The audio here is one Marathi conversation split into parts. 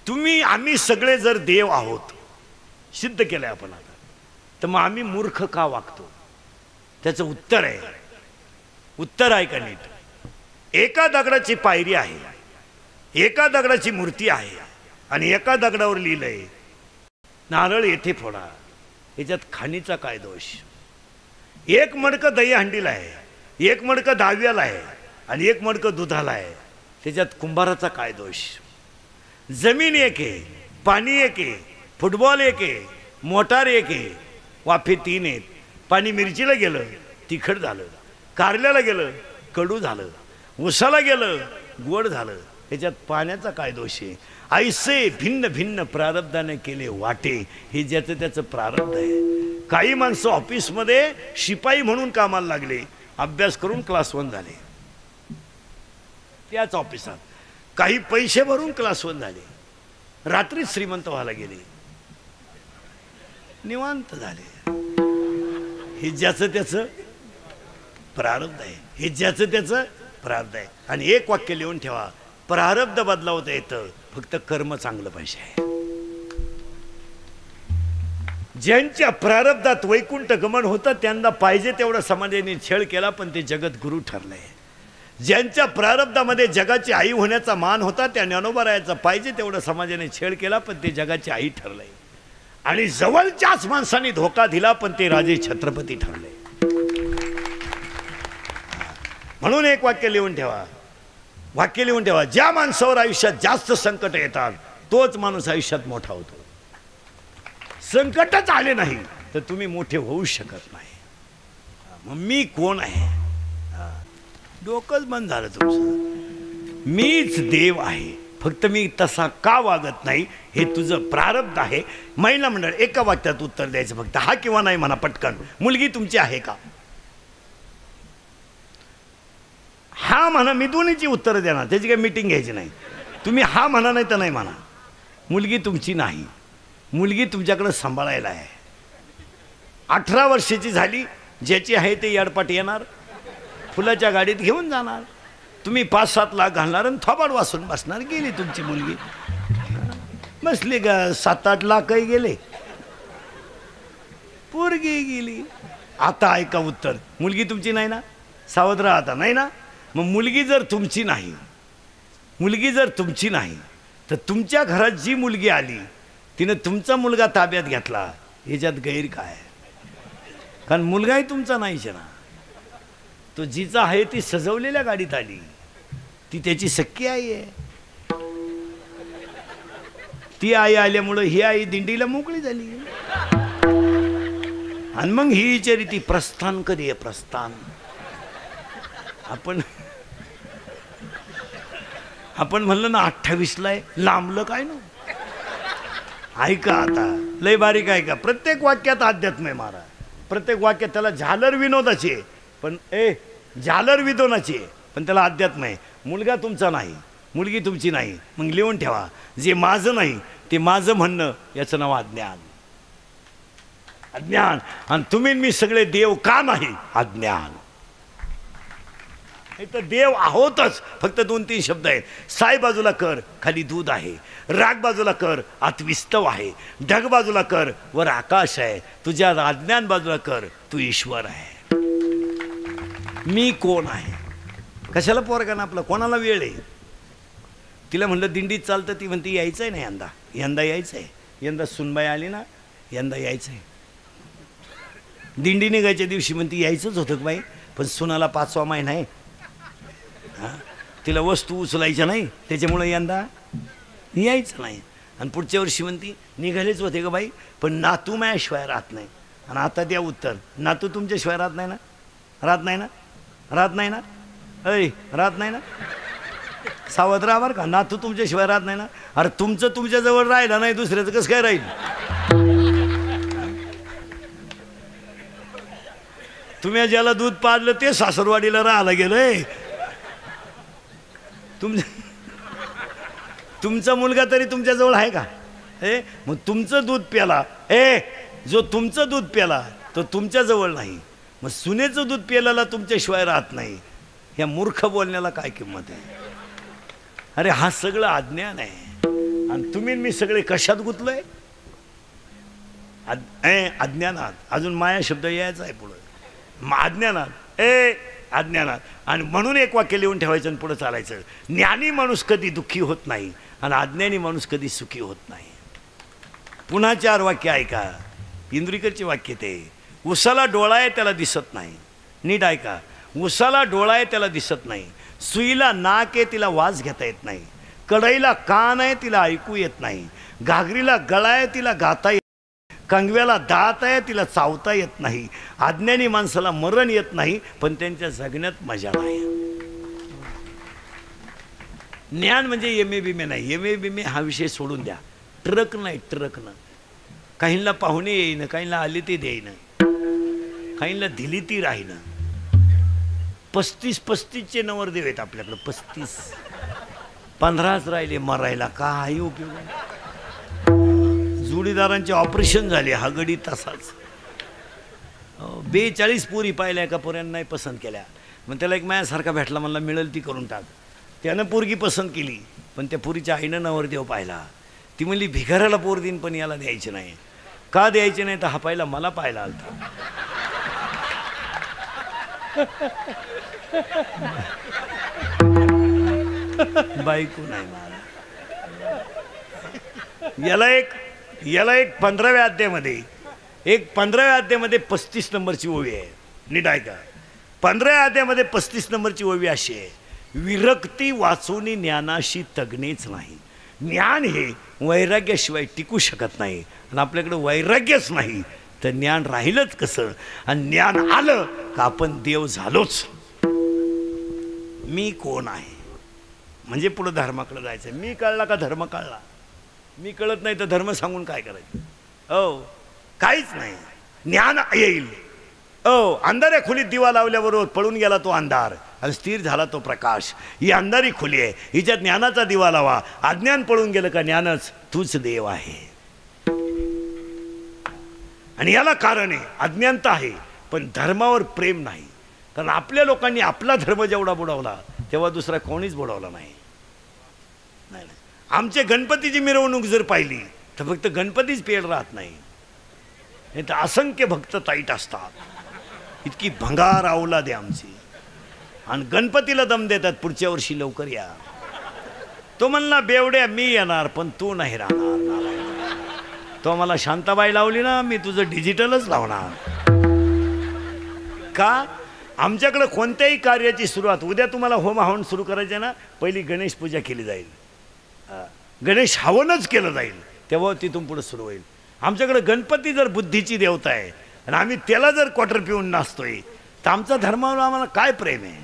तुम्ही आम्ही सगळे जर देव आहोत सिद्ध केलंय आपण आता, तर मग आम्ही मूर्ख का वागतो? त्याचं उत्तर आहे का नीट? एका दगडाची पायरी आहे, एका दगडाची मूर्ती आहे आणि एका दगडावर लिहिलंय नारळ येथे फोडा. याच्यात खाणीचा काय दोष? एक मडकं दहीहंडीला आहे, एक मडकं दहाव्याला आहे आणि एक मडकं दुधाला आहे. त्याच्यात कुंभाराचा काय दोष? जमीन एक आहे, पाणी एक आहे, फुटबॉल एक आहे, मोटार एक आहे, वाफे 3 आहेत. पाणी मिरचीला गेलं तिखट झालं, कारल्याला गेलं कडू झालं, उसाला गेलं गोड झालं. त्याच्यात पाण्याचा काय दोष आहे? ऐसे भिन्न भिन्न प्रारब्धाने केले वाटे, हे ज्याचं त्याचं प्रारब्ध आहे. काही माणसं ऑफिसमध्ये शिपाई म्हणून कामाला लागले, अभ्यास करून क्लास 1 झाले त्याच ऑफिसात. काही पैसे भरून क्लास 1 झाले, रात्रीच श्रीमंत व्हायला गेले, निवांत झाले. हे ज्याचं त्याचं प्रारब्ध आहे, हे ज्याचं त्याचं प्रारब्ध आहे. आणि एक वाक्य लिहून ठेवा, प्रारब्ध बदलावता येतं, फक्त कर्म चांगलं पाहिजे. ज्यांच्या प्रारब्धात वैकुंठ गमन होतं त्यांना पाहिजे तेवढा समाजाने छळ केला, पण ते जगत गुरु ठरले. ज्यांच्या प्रारब्धामध्ये जगाची आई होण्याचा मान होता त्या ज्ञानोबा पाहिजे तेवढा समाजाने छळ केला, पण ते जगाची आई ठरले. आणि जवळच्याच माणसांनी धोका दिला, पण ते राजे छत्रपती ठरले. म्हणून एक वाक्य लिहून ठेवा, ज्या माणसावर आयुष्यात जास्त संकट येतात तोच माणूस आयुष्यात मोठा होतो. संकटच आले नाही तर तुम्ही मोठे होऊ शकत नाही. मग मी कोण आहे? डोकंच बंद झालं तुमचं. मीच देव आहे, फक्त मी तसा का वागत नाही हे तुझं प्रारब्ध आहे. महिला मंडळ एका वाक्यात उत्तर द्यायचं फक्त, हा किंवा नाही म्हणा पटकन. मुलगी तुमची आहे का? हा म्हणा, मी दोन्हीची उत्तरं देणार, त्याची काही मीटिंग घ्यायची नाही. तुम्ही हा म्हणा नाही तर नाही म्हणा. मुलगी तुमची नाही, मुलगी तुमच्याकडे सांभाळायला आहे. 18 वर्षाची झाली, ज्याची आहे ते याडपाट येणार, फुलाच्या गाडीत घेऊन जाणार. तुम्ही 5-7 लाख घालणार आणि थोबाड वाचून बसणार. गेली तुमची मुलगी, बसली का 7-8 लाखही गेले, पोरगी गेली. आता ऐका उत्तर, मुलगी तुमची नाही ना, सावध राहा आता. नाही ना? मग मुलगी जर तुमची नाही तर तुमच्या घरात जी मुलगी आली तिनं तुमचा मुलगा ताब्यात घेतला, ह्याच्यात गैर काय? कारण मुलगाही तुमचा नाहीच ना. तो जिचा आहे ती सजवलेल्या गाडीत आली, ती त्याची सख्खी आई आहे. ती आई आल्यामुळं ही आई दिंडीला मोकळी झाली. आणि मग ही विचारी ती प्रस्थान कधी आहे? प्रस्थान आपण म्हणलं ना 28ला आहे, लांबलं काय ना. ऐका आता, लय बारीक ऐका. प्रत्येक वाक्यात अध्यात्म आहे महाराज, प्रत्येक वाक्यात. त्याला झालर विनोदाची आहे पण झालर विनोदाची आहे, पण त्याला अध्यात्म आहे. मुलगा तुमचा नाही, मुलगी तुमची नाही. मग लिहून ठेवा, जे माझं नाही ते माझं म्हणणं, याचं नाव अज्ञान. अज्ञान. आणि तुम्ही मी सगळे देव का नाही? अज्ञान. हे तर देव आहोतच, फक्त 2-3 शब्द आहेत. साय बाजूला कर, खाली दूध आहे. राग बाजूला कर, आत विस्तव आहे. ढग बाजूला कर, वर आकाश आहे. तुझ्या अज्ञान बाजूला कर, तू ईश्वर आहे. मी कोण आहे? कशाला पोरगाना आपला, कोणाला वेळ आहे? तिला म्हणलं दिंडीत चालतं, ती म्हणते यायचं आहे ना, यंदा यायचं आहे. यंदा सुनबाई आली ना, यंदा यायचं आहे. दिंडी निघायच्या दिवशी म्हणते यायचंच होतं बाई, पण सुनाला 5वा महिना आहे, तिला वस्तू उचलायच्या नाही, त्याच्यामुळे यंदा यायचं नाही. आणि पुढच्या वर्षी म्हणती निघालेच होते का बाई, पण नातू माझ्याशिवाय राहत नाही. आणि आता द्या उत्तर, नातू तुमच्याशिवाय राहत नाही ना? राहत नाही ना? राहत नाही ना? राहत नाही ना? सावध राहा बरं का, नातू तुमच्याशिवाय राहत नाही ना? अरे तुमचं तुमच्याजवळ राहिलं नाही, दुसऱ्याचं कसं काय राहील? तुम्ही ज्याला दूध पाजलं ते सासरवाडीला राहायला गेलंय. तुमचा मुलगा तरी तुमच्याजवळ आहे का? मग तुमचं दूध प्याला, जो तुमचं दूध प्याला तो तुमच्याजवळ नाही. मग सुनेचं दूध प्यायला तुमच्याशिवाय राहत नाही. ह्या मूर्ख बोलण्याला काय किंमत आहे? अरे हा सगळं अज्ञान आहे. आणि तुम्ही मी सगळे कशात गुंतलोय? अज्ञानात. अजून माया शब्द यायचा आहे पुढं. अज्ञानात अज्ञानात. आणि म्हणून एक वाक्य लिहून ठेवायचं आणि पुढं चालायचं. ज्ञानी माणूस कधी दुःखी होत नाही आणि अज्ञानी माणूस कधी सुखी होत नाही. पुन्हा 4 वाक्य ऐका. इंद्रिकरचे वाक्य ते. उसाला डोळा आहे त्याला दिसत नाही. नीट ऐका. उसाला डोळा आहे त्याला दिसत नाही. सुईला नाक आहे तिला वास घेता येत नाही. कढईला कान आहे तिला ऐकू येत नाही. घागरीला गळा आहे तिला गाता येत नाही. कंगव्याला दात आहे तिला चावता येत नाही. अज्ञानी माणसाला मरण येत नाही पण त्यांच्या जगण्यात मजा नाही. ज्ञान म्हणजे एम ए बिमे नाही. एम ए बिमे हा विषय सोडून द्या. ट्रक नाही, ट्रकनं. काहींना पाहुणे येईन, काहींना आली ती देईन, काहींना दिली ती राहीन. 35 नवरदेव आहेत आपल्याकडे. 35. 15च राहिले मरायला. काही उपयोग नाही. जोडीदारांचे ऑपरेशन झाले हा गडी तसाच. 42 पोरी पाहिल्या. एका पोऱ्यानं नाही पसंत केल्या. मग त्याला एक माझ्यासारखा भेटला. म्हणला मिळेल ती करून टाक. त्यानं पोरगी पसंत केली पण त्या पोरीच्या आईनं नवरदेव पाहिला. ती म्हणली भिकाऱ्याला पोर देईन पण याला द्यायचे नाही. का द्यायचे नाही तर हा पाहिला मला पाहायला आलता. बायको नाही मला. याला एक 15व्या अध्यायामध्ये 35 नंबरची ओवी आहे. नीट ऐका. 15व्या अध्यायामध्ये 35 नंबरची ओवी अशी आहे. विरक्ती वाचून ज्ञानाशी तगणेच नाही. ज्ञान हे वैराग्याशिवाय टिकू शकत नाही. आणि आपल्याकडे वैराग्यच नाही तर ज्ञान राहिलंच कसं? आणि ज्ञान आलं का आपण देव झालोच. मी कोण आहे म्हणजे पुढे धर्माकडे जायचं. मी कळला का धर्म कळला? मी कळत नाही तर धर्म सांगून काय करायचं? काहीच नाही. ज्ञान येईल. अंधाऱ्या खोलीत दिवा लावल्याबरोबर पळून गेला तो अंधार आणि स्थिर झाला तो प्रकाश. ही अंधारी खोली आहे. हिच्यात ज्ञानाचा दिवा लावा. अज्ञान पळून गेलं का ज्ञानच तूच देव आहे. आणि याला कारण आहे अज्ञानता आहे पण धर्मावर प्रेम नाही. कारण आपल्या लोकांनी आपला धर्म जेवढा बुडवला तेव्हा दुसरा कोणीच बुडवला नाही. आमचे गणपतीची मिरवणूक जर पाहिली तर फक्त गणपतीच पेड राहत नाही. तर असंख्य भक्त ताईट असतात. इतकी भंगार अवलाद आहे आमची. आणि गणपतीला दम देतात पुढच्या वर्षी लवकर या. तो म्हणला बेवड्या मी येणार पण तू नाही राहणार. तो मला शांताबाई लावली ना मी तुझं डिजिटलच लावणार. का? आमच्याकडे कोणत्याही कार्याची सुरुवात उद्या तुम्हाला होम हवन सुरू करायचे ना पहिली गणेश पूजा केली जाईल. गणेश हवनच केलं जाईल तेव्हा तिथून पुढे सुरू होईल. आमच्याकडे गणपती जर बुद्धीची देवता आहे आणि आम्ही त्याला जर क्वार्टर पिऊन नाचतोय तर आमचा धर्मावर आम्हाला काय प्रेम आहे?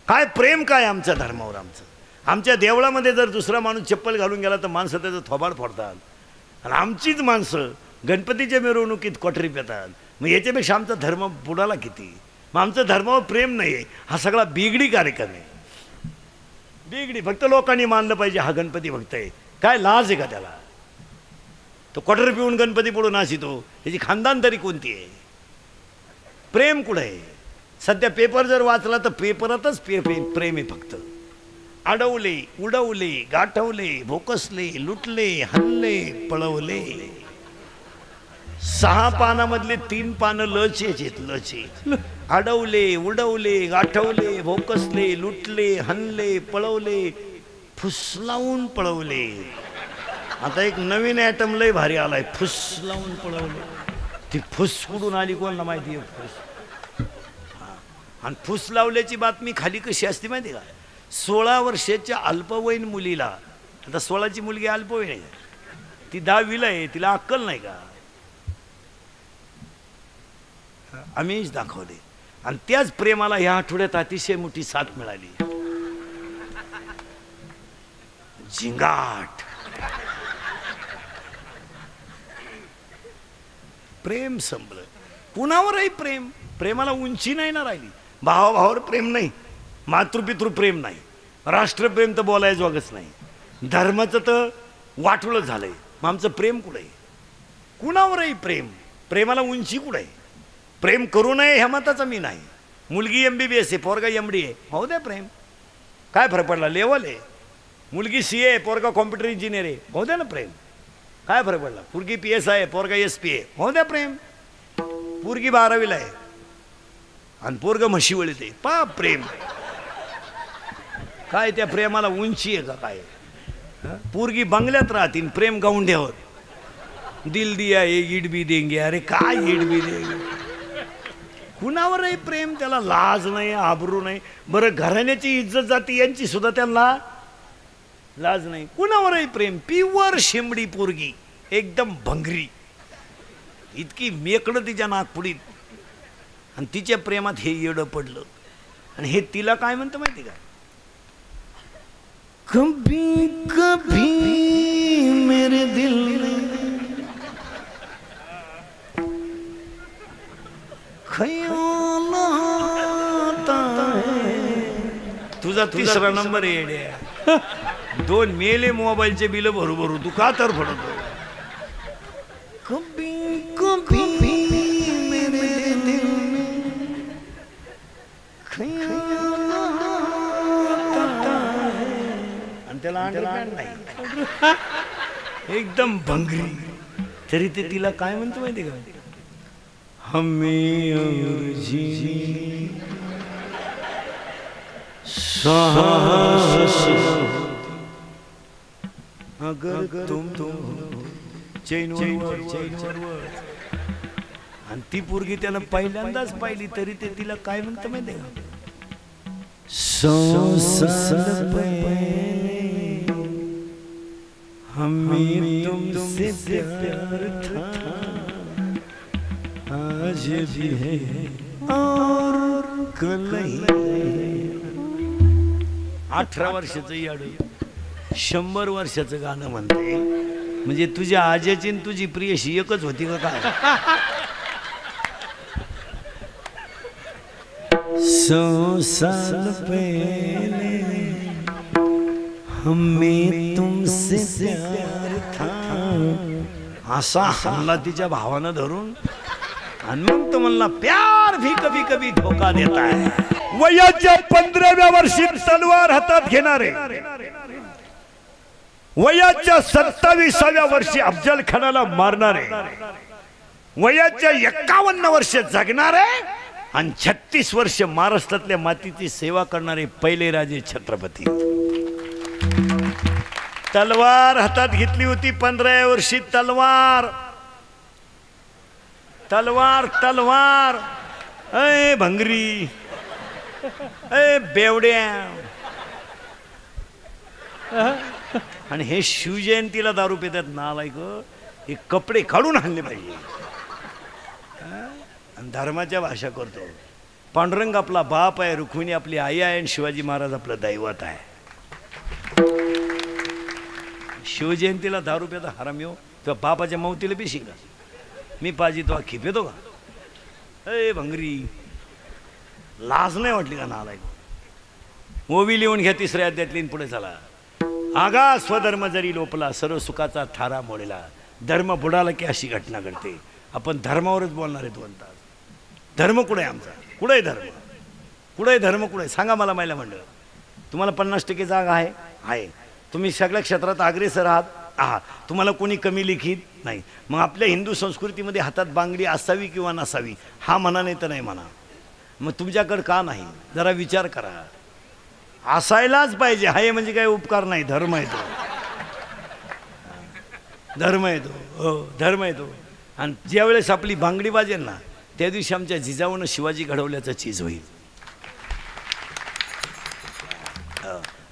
काय प्रेम काय आमच्या धर्मावर आमचं? आमच्या देवळामध्ये जर दुसरा माणूस चप्पल घालून गेला तर माणसं त्याचं थोबाड फोडतात. आणि आमचीच माणसं गणपतीच्या मिरवणुकीत क्वार्टरी पेतात. मग याच्यापेक्षा आमचा धर्म बुडाला किती? मग आमचं धर्मावर प्रेम नाही आहे. हा सगळा बिगडी कार्यक्रम आहे. बिगडी. फक्त लोकांनी मानलं पाहिजे हा गणपती भक्त आहे. काय लाज आहे का त्याला? तो क्वार्टर पिऊन गणपती पुढे नाचितो. त्याची खानदान तरी कोणती आहे? प्रेम कुठं आहे? सध्या पेपर जर वाचला तर पेपरातच प्रेम आहे फक्त. अडवले उडवले गाठवले भोकसले लुटले हल्ले पळवले. 6 पानामधले 3 पानं लचेच आहेत. लचे. अडवले उडवले गाठवले भोकसले लुटले हल्ले पळवले फुसलावून पळवले. आता एक नवीन ॲटम लय भारी आलाय. फुसलावून पळवले. ती फुस कुठून आली कोणाला माहिती आहे? फुस. आणि फुस लावल्याची बातमी खाली कशी असते माहिती का? 16 वर्षाच्या अल्पवयीन मुलीला. आता 16ची मुलगी अल्पवयीन आहे. ती 10वीला आहे. तिला अक्कल नाही का? आम्हीच दाखवले. आणि त्याच प्रेमाला ह्या आठवड्यात अतिशय मोठी साथ मिळाली. झिंगाट. प्रेम संपलं. कुणावरही प्रेम. प्रेमाला उंची नाही ना राहिली. भावाभावावर प्रेम नाही. मातृपितृ प्रेम नाही. राष्ट्रप्रेम तर बोलायचं वागच नाही. धर्माचं तर वाटोळं झालंय. मग आमचं प्रेम कुठं आहे? कुणावरही प्रेम. प्रेमाला उंची कुठं आहे? प्रेम करू नये ह्या मताचा मी नाही. मुलगी MBBS आहे, पोरगा MD आहे, हो द्या प्रेम, काय फरक पडला, लेवल आहे. मुलगी CA आहे, पोरगा कॉम्प्युटर इंजिनियर आहे, हो द्या ना प्रेम, काय फरक पडला. पोरगी PSI आहे, पोरगा SP आहे, हो द्या प्रेम. पोरगी 12वीला आहे आणि पोरगा म्हशीवळीत आहे, पा प्रेम. काय त्या प्रेमाला उंची आहे का काय. पोरगी बंगल्यात राहतील, प्रेम गाऊंढ्यावर, दिल दिया ये ईड भी देंगे. अरे काय ईड भी देंगे, कुणावर आहे प्रेम, त्याला लाज नाही, आबरू नाही. बरं घराण्याची इज्जत जाती यांची सुद्धा त्यांना लाज नाही. कुणावर आहे प्रेम. प्युअर शेंबडी पोरगी, एकदम भंगरी, इतकी मेकडं तिच्या नागपुडीत, आणि तिच्या प्रेमात हे येडं पडलं. आणि हे तिला काय म्हणतं माहिती का, कभी कभी मेरे दिल खयाल आता है. तुझा तिसरा नंबर आहे येड्या. 2 मेले मोबाईलचे बिल भरू भरू तू का तर पडतो. कभी कभी मेरे दिल खयाल आता है. आणि त्याला अंडरपॅन्ट नाही, एकदम भंगरी. तरी ते तिला काय म्हणतो माहिती का, हमें और जीने साहस अगर तुम चैनवर. आणि ती पोरगी त्यानं पहिल्यांदाच पाहिली, तरी ते तिला काय म्हणतं माहिती का, 100 साल पहले हमें तुमसे प्यार था, आज भी है और कल नहीं. 18 वर्षाचं याड 100 वर्षाचं गाणं म्हणते. म्हणजे तुझ्या आजीची आणि तुझी प्रियशी एकच होती का काय. 100 साल पहले हमें तुमसे प्यार था. असा हमला तिच्या भावानं धरून, आणि मग तो म्हणला प्यार भी कभी कभी धोका देता है. वयाच्या 15व्या वर्षी तलवार हातात घेणारे, वयाच्या 27व्या वर्षी अफजल खानाला मारणारे, वयाच्या 51 वर्ष जगणारे आणि 36 वर्ष महाराष्ट्रातल्या मातीची सेवा करणारे पहिले राजे छत्रपती. तलवार हातात घेतली होती 15व्या वर्षी. तलवार तलवार तलवार. ए भंगरी, ए बेवड्या. आणि हे शिवजयंतीला दारू पितात नालायक. हे कपडे काढून आणले पाहिजे. आणि धर्माच्या भाषा करतो. पांडुरंग आपला बाप आहे, रुक्मिणी आपली आई आहे, आणि शिवाजी महाराज आपलं दैवत आहे. शिवजयंतीला दारू पिता हराम येऊ. तुझ्या बापाच्या मौतीला पिशी का मी पाजी तो खिपेतो का. ए भंगरी, लाज नाही वाटली का नालायक. ओवी लिहून घ्या 3ऱ्या अध्यायातली, पुढे चला. आगा स्वधर्म जरी लोपला, सर्व सुखाचा थारा मोडला. धर्म बुडाला की अशी घटना घडते. आपण धर्मावरच बोलणार आहे 2 तास. धर्म कुठे आहे आमचा, कुठे आहे धर्म, कुठे आहे धर्म, कुठे सांगा मला. महिला मंडळ तुम्हाला 50% जागा आहे. तुम्ही सगळ्या क्षेत्रात अग्रेसर आहात. तुम्हाला कोणी कमी लिखित नाही. मग आपल्या हिंदू संस्कृतीमध्ये हातात बांगडी असावी किंवा नसावी हा म्हणा, नाही तर नाही म्हणा. मग तुमच्याकडे का नाही जरा विचार करा. असायलाच पाहिजे. हाय म्हणजे काय उपकार नाही, धर्म आहे तो. धर्म आहे तो, हो धर्म आहे तो. आणि ज्यावेळेस आपली बांगडी वाजेल ना, त्या दिवशी आमच्या जिजाऊनं शिवाजी घडवल्याचं चीज होईल.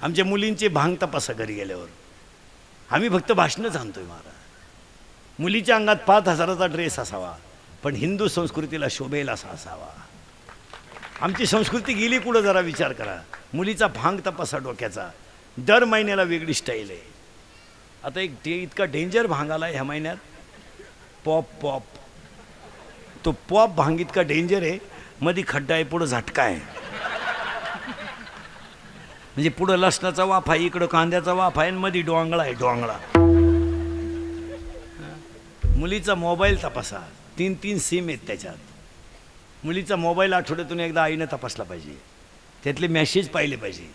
आमच्या मुलींचे भांग तपासा घरी गेल्यावर. आम्ही फक्त भाषणच आणतोय महाराज. मुलीच्या अंगात 5000चा ड्रेस असावा, पण हिंदू संस्कृतीला शोभेल असा असावा. आमची संस्कृती गेली कुठं जरा विचार करा. मुलीचा भांग तपासा डोक्याचा. दर महिन्याला वेगळी स्टाईल आहे. आता एक इतका डेंजर भांग आला ह्या महिन्यात, पॉप. तो पॉप भांग इतका डेंजर आहे, मध्ये खड्डा आहे, पुढं झटका आहे. म्हणजे पुढं लसणाचा वाफ आहे, इकडं कांद्याचा वाफ आहे, आणि मध्ये डोंगळा आहे, डोंगळा. मुलीचा मोबाईल तपासा, 3 सिम आहेत त्याच्यात. मुलीचा मोबाईल आठवड्यातून एकदा आईनं तपासला पाहिजे, त्यातले मेसेज पाहिले पाहिजे,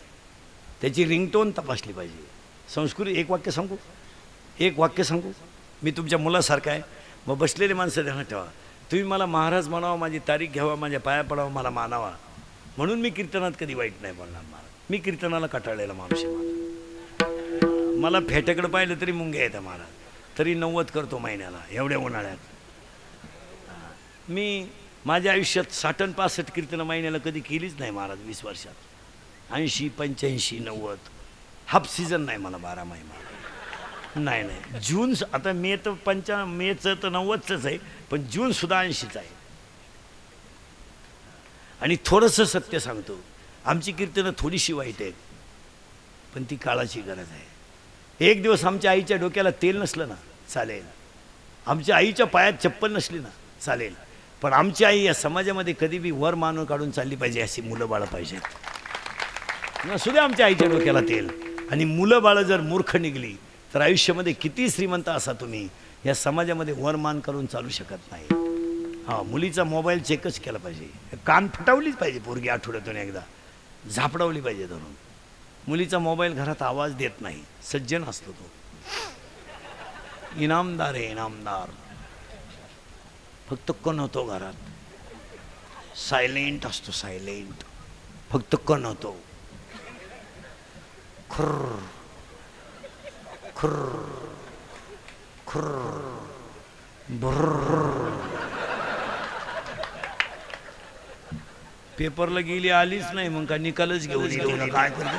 त्याची रिंगटोन तपासली पाहिजे. संस्कृती एक वाक्य सांगू, मी तुमच्या मुलासारखा आहे. मग बसलेले माणसं ध्यानात ठेवा, तुम्ही मला महाराज म्हणावा, माझी तारीख घ्यावा, माझ्या पाया पडावा, मला मानावा, म्हणून मी कीर्तनात कधी वाईट नाही बोलणार. महाराज मी कीर्तनाला कटाळलेला माणूस आहे. मला फेट्याकडे पाहिलं तरी मुंग्या येतं महाराज, तरी 90 करतो महिन्याला एवढ्या उन्हाळ्यात. मी माझ्या आयुष्यात 60-65 कीर्तनं महिन्याला कधी केलीच नाही महाराज 20 वर्षात. 80, 85, 90 हाफ सीझन नाही मला 12 महिना नाही. जून आता मेचं तर 90च आहे, पण जूनसुद्धा 80च आहे. आणि थोडंसं सत्य सांगतो, आमची कीर्तनं थोडीशी वाईट आहेत, पण ती काळाची गरज आहे. एक दिवस आमच्या आईच्या डोक्याला तेल नसलं ना चालेल, आमच्या आईच्या पायात चप्पल नसली ना चालेल, पण आमची आई या समाजामध्ये कधी बी वर मानून काढून चालली पाहिजे, अशी मुलं बाळं पाहिजेत. नसू द्या आमच्या आईच्या डोक्याला तेल. आणि मुलं बाळं जर मूर्ख निघली तर आयुष्यामध्ये किती श्रीमंत असा तुम्ही या समाजामध्ये वरमान करून चालू शकत नाही. हां, मुलीचा मोबाईल चेकच केला पाहिजे, कान फटावलीच पाहिजे पोरगी, आठवड्यातून एकदा झापडावली पाहिजे धरून. मुलीचा मोबाईल घरात आवाज देत नाही, सज्जन असतो तो, इनामदार आहे इनामदार. फक्त कण होतो घरात, सायलेंट असतो, सायलेंट, फक्त कण होतो. खुर्र खुर्र खुर्र भुर्र. पेपरला गेली आलीच नाही, मग का निकालच घेऊन काय करते.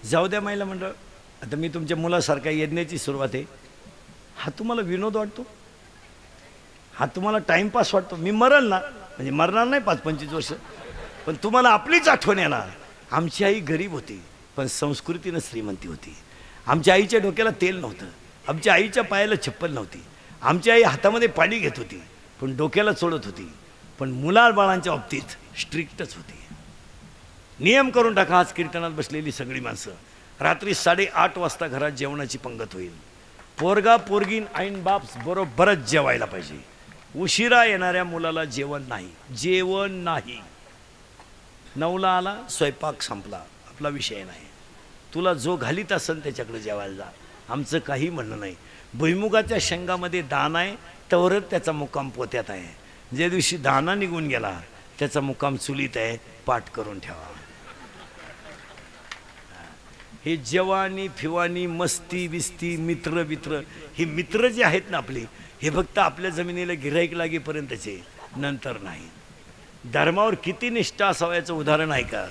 जाऊ द्या महिला मंडळ. आता मी तुमच्या मुलासारख्या यज्ञाची सुरुवात आहे. हा तुम्हाला विनोद वाटतो, हा तुम्हाला टाइमपास वाटतो. मी मरल ना, म्हणजे मरणार नाही 5-25 वर्ष, पण तुम्हाला आपलीच आठवण येणार. आमची आई गरीब होती, पण संस्कृतीनं श्रीमंती होती. आमच्या आईच्या डोक्याला तेल नव्हतं, आमच्या आईच्या पायाला चप्पल नव्हती, आमची आई हातामध्ये पाणी घेत होती पण डोक्याला चोळत होती. पण मुलाबाळांच्या बाबतीत स्ट्रिक्टच होती. नियम करून टाका. आज कीर्तनात बसलेली सगळी माणसं रात्री 8:30 वाजता घरात जेवणाची पंगत होईल. पोरगा पोरगीन आईन बाप बरोबरच जेवायला पाहिजे. उशिरा येणाऱ्या मुलाला जेवण नाही, जेवण नाही. 9ला आला, स्वयंपाक संपला, आपला विषय नाही. तुला जो घालीत असेल त्याच्याकडे जेवायला जा, आमचं काही म्हणणं नाही. भुईमुगाच्या शेंगामध्ये दाना आहे तवरच त्याचा मुक्काम पोत्यात आहे. ज्या दिवशी दाना निघून गेला त्याचा मुक्काम चुलीत आहे, पाठ करून ठेवा. हे जवानी फिवानी मस्ती बिस्ती मित्र बित्र, हे मित्र जे आहेत ना आपले, हे फक्त आपल्या जमिनीला गिऱ्हाईक लागेपर्यंतचे, नंतर नाही. धर्मावर किती निष्ठा असावं याचं उदाहरण आहे का?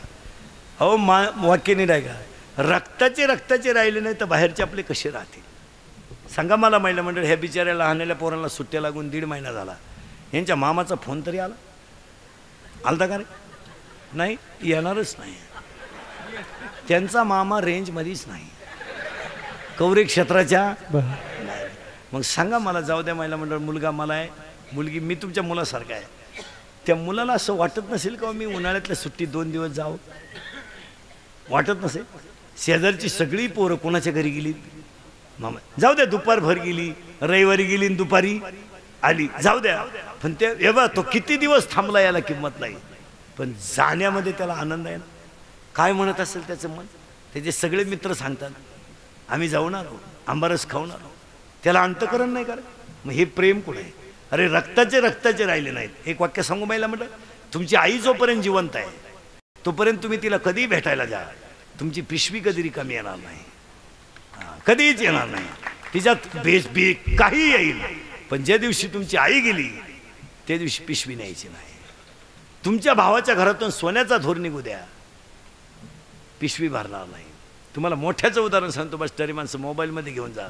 अहो वाक्य नाही का, रक्ताचे राहिले नाही तर बाहेरचे आपले कसे राहतील सांगा मला. महिला मंडळ, ह्या बिचाऱ्या लहानल्या पोरांना सुट्ट्या लागून 1.5 महिना झाला. यांच्या मामाचा फोन तरी आलता का रे? नाही, येणारच नाही. त्यांचा मामा रेंजमध्येच नाही, कवरे क्षेत्राच्या. मग सांगा मला, जाऊ द्या महिला मंडळ, मुलगा मला आहे, मुलगी मी तुमच्या मुलासारखा आहे. त्या मुलाला असं वाटत नसेल का मी उन्हाळ्यातल्या सुट्टीत 2 दिवस जावं? वाटत नसेल? शेजारची सगळी पोरं कोणाच्या घरी गेली? मामा. जाऊ द्या, दुपारभर गेली, रविवारी गेली आणि दुपारी आली, जाऊ द्या. पण ते एवढा तो किती दिवस थांबला याला किंमत नाही, पण जाण्यामध्ये त्याला आनंद आहे ना. काय म्हणत असेल त्याचं मन? त्याचे सगळे मित्र सांगतात आम्ही जाऊणार आहोत, आंबारस खाऊणार आहोत. त्याला अंतकरण नाही का? मग हे प्रेम कुठे आहे? अरे रक्ताचे राहिले नाहीत. एक वाक्य सांगू महिला म्हटलं, तुमची आई जोपर्यंत जिवंत आहे तोपर्यंत तुम्ही तिला कधी भेटायला जा, तुमची पिशवी कधी रिकामी येणार नाही, कधीच येणार नाही. तिच्यात बेस बी काही येईल, पण ज्या दिवशी तुमची आई गेली त्या दिवशी पिशवी न्यायची नाही. तुमच्या भावाच्या घरातून सोन्याचा धोर निघू द्या, पिशवी भरणार नाही. तुम्हाला मोठ्याचं उदाहरण सांगतो, बस तरी माणसं मोबाईलमध्ये घेऊन जा.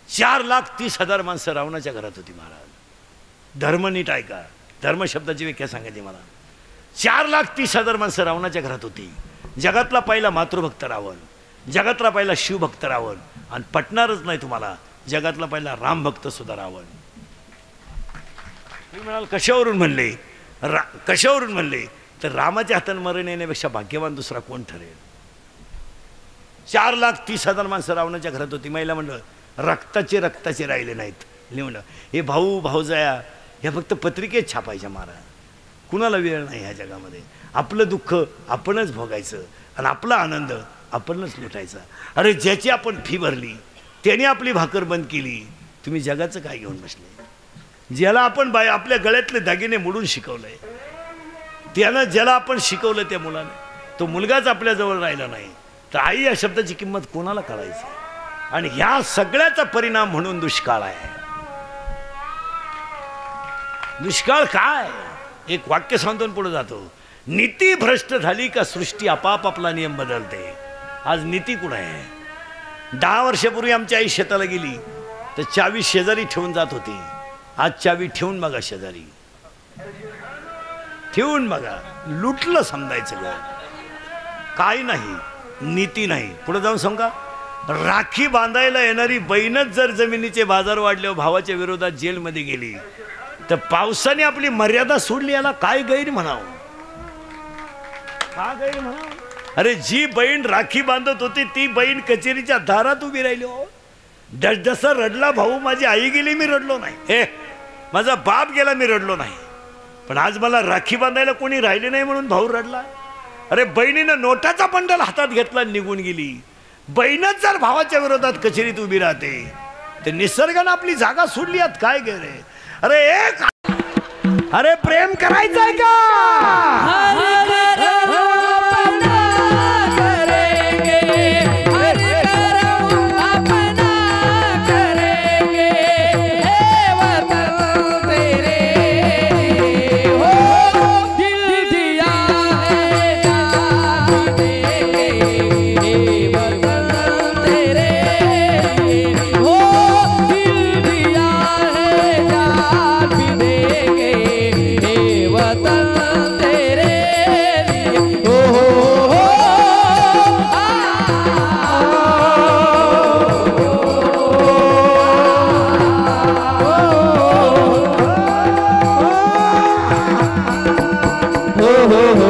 4,30,000 माणसं रावणाच्या घरात होती महाराज. धर्म नीट ऐका, धर्म शब्दाची व्याख्या सांगायची मला. 4,30,000 माणसं रावणाच्या घरात होती. जगातला पहिला मातृभक्त रावण, जगातला पहिला शिवभक्त रावण, आणि पटणारच नाही तुम्हाला, जगातला पहिला रामभक्त सुद्धा रावण. मी म्हणाल कशावरून म्हणले? कशावरून म्हणले तर रामाच्या हातानं मरण येण्यापेक्षा भाग्यवान दुसरा कोण ठरेल? 4,30,000 माणसं रावणाच्या घरात होती. महिला म्हणलं रक्ताचे राहिले नाहीत. म्हणलं हे भाऊ भाऊजाया, ह्या फक्त पत्रिकेत छापायच्या मारा. कुणाला वेळ नाही ह्या जगामध्ये. आपलं दुःख आपणच भोगायचं आणि आपला आनंद आपणच लुटायचा. अरे ज्याची आपण फी भरली त्याने आपली भाकर बंद केली, तुम्ही जगाचं काय घेऊन बसले? ज्याला आपण आपल्या गळ्यातले दागिने मोडून शिकवलंय, त्यानं ज्याला आपण शिकवलं त्या मुलाने, तो मुलगाच आपल्याजवळ राहिला नाही, तर आई या शब्दाची किंमत कोणाला कळायची? आणि ह्या सगळ्याचा परिणाम म्हणून दुष्काळ आहे. दुष्काळ काय? एक वाक्य सांगून पुढे जातो, नीती भ्रष्ट झाली का सृष्टी आपाप आपला नियम बदलते. आज नीती कुठे आहे? 10 वर्षापूर्वी आमची आई शेताला गेली तर चावी शेजारी ठेवून जात होती. आज चावी ठेवून बघा शेजारी, ठेवून बघा, लुटलं समजायचं ग. काय नाही, नीती नाही. पुढे जाऊन सांगा, राखी बांधायला येणारी बहीणच जर जमिनीचे बाजार वाढल्यावर भावाच्या विरोधात जेलमध्ये गेली तर पावसाने आपली मर्यादा सोडली, याला काय गैर म्हणावं? का गैर म्हणावं? अरे जी बहीण राखी बांधत होती ती बहीण कचेरीच्या दारात उभी राहिली. हो, जसं रडला भाऊ, माझी आई गेली मी रडलो नाही, हे माझा बाप गेला मी रडलो नाही, पण आज मला राखी बांधायला कोणी राहिले नाही म्हणून भाऊ रडला. अरे बहिणीनं नोटाचा बंडल हातात घेतला निघून गेली. बहीणच जर भावाच्या विरोधात कचेरीत उभी राहते तर निसर्गानं आपली जागा सोडली. यात काय गेले? अरे प्रेम करायचंय का? हो हो